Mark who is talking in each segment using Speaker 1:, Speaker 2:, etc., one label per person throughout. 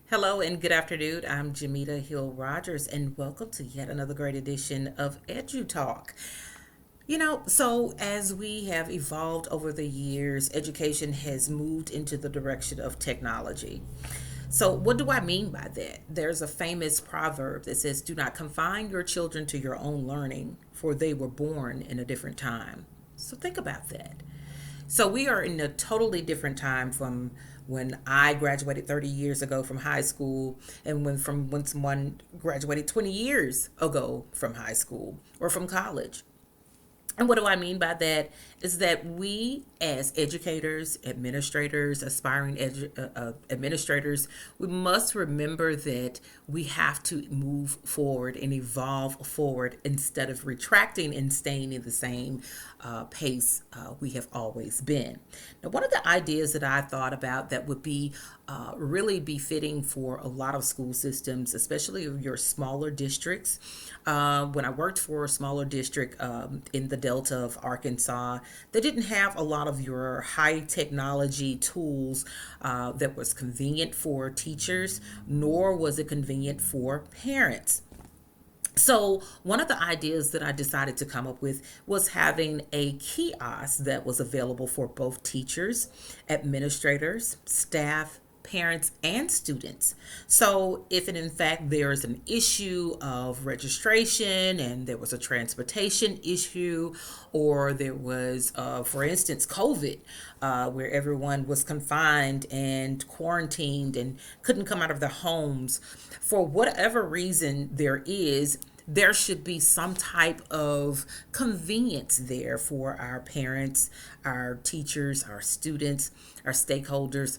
Speaker 1: Hello and good afternoon. I'm Jamita Hill Rogers, and welcome to yet another great edition of Edu Talk. So as we have evolved over the years, education has moved into the direction of technology. So, what do I mean by that? There's a famous proverb that says, "Do not confine your children to your own learning, for they were born in a different time." So, think about that. So we are in a totally different time from when I graduated 30 years ago from high school and when someone graduated 20 years ago from high school or from college. And what do I mean by that? Is that we, as educators, administrators, administrators, we must remember that we have to move forward and evolve forward instead of retracting and staying in the same pace we have always been. Now, one of the ideas that I thought about that would be really befitting for a lot of school systems, especially your smaller districts. When I worked for a smaller district in the Delta of Arkansas, they didn't have a lot of your high technology tools that was convenient for teachers, nor was it convenient for parents. So, one of the ideas that I decided to come up with was having a kiosk that was available for both teachers, administrators, staff, parents, and students. So, if in fact there is an issue of registration and there was a transportation issue, or there was, for instance, COVID, where everyone was confined and quarantined and couldn't come out of their homes, for whatever reason there should be some type of convenience there for our parents, our teachers, our students, our stakeholders.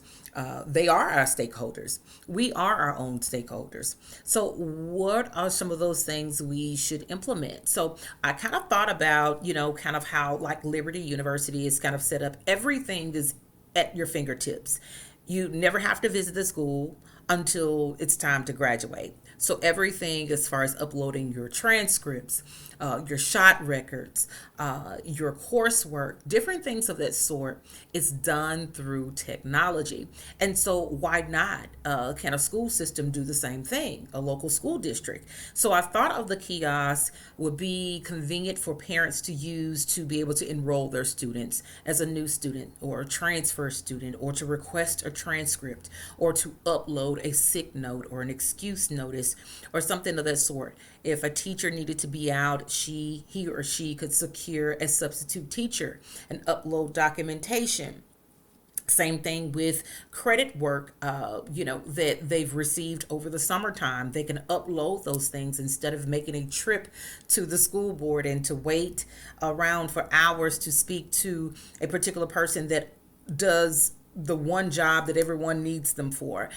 Speaker 1: They are our stakeholders. We are our own stakeholders. So, what are some of those things we should implement? So, I kind of thought about, kind of how like Liberty University is kind of set up. Everything is at your fingertips. You never have to visit the school until it's time to graduate. So everything as far as uploading your transcripts, your shot records, your coursework, different things of that sort is done through technology. And so why not? Can a school system do the same thing? A local school district. So I thought of the kiosk would be convenient for parents to use to be able to enroll their students as a new student or a transfer student, or to request a transcript, or to upload a sick note or an excuse notice or something of that sort. If a teacher needed to be out, he or she could secure a substitute teacher and upload documentation. Same thing with credit work, that they've received over the summertime. They can upload those things instead of making a trip to the school board and to wait around for hours to speak to a particular person that does the one job that everyone needs them for.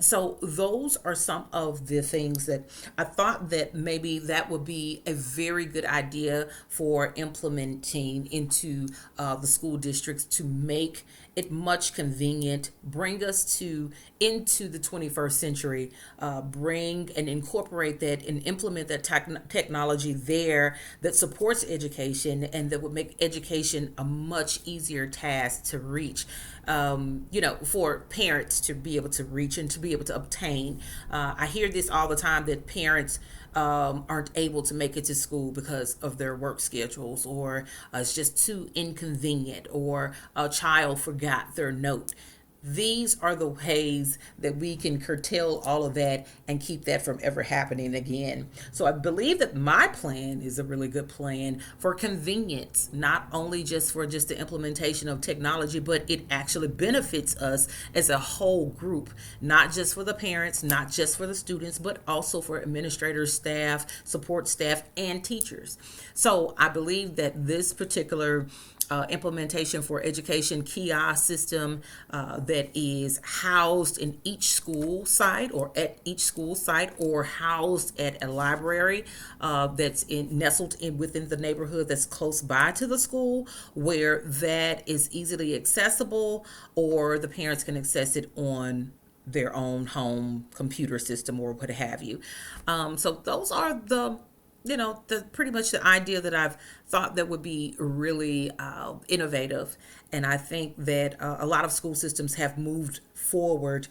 Speaker 1: So those are some of the things that I thought that maybe that would be a very good idea for implementing into the school districts to make it much convenient, bring us to into the 21st century, bring and incorporate that and implement that technology there that supports education and that would make education a much easier task to reach. For parents to be able to reach and to be able to obtain. I hear this all the time that parents aren't able to make it to school because of their work schedules, or it's just too inconvenient, or a child forgot their note. These are the ways that we can curtail all of that and keep that from ever happening again. So I believe that my plan is a really good plan for convenience, not only just the implementation of technology, but it actually benefits us as a whole group, not just for the parents, not just for the students, but also for administrators, staff, support staff, and teachers. So I believe that this particular implementation for education kiosk system that is housed in each school site, or at each school site, or housed at a library that's nestled in within the neighborhood that's close by to the school, where that is easily accessible, or the parents can access it on their own home computer system or what have you. So those are the pretty much the idea that I've thought that would be really innovative. And I think that a lot of school systems have moved forward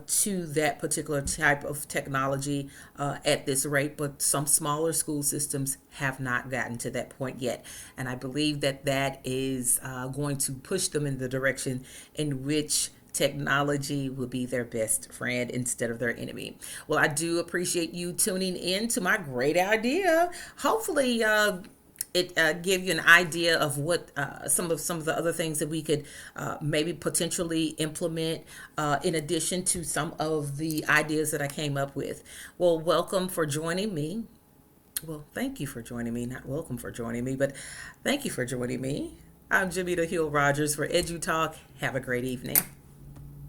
Speaker 1: to that particular type of technology at this rate, but some smaller school systems have not gotten to that point yet. And I believe that that is going to push them in the direction in which technology will be their best friend instead of their enemy. Well, I do appreciate you tuning in to my great idea. Hopefully, it give you an idea of what some of the other things that we could maybe potentially implement in addition to some of the ideas that I came up with. Well, welcome for joining me. Well, thank you for joining me. Not welcome for joining me, but thank you for joining me. I'm Jamita Hill Rogers for EduTalk. Have a great evening.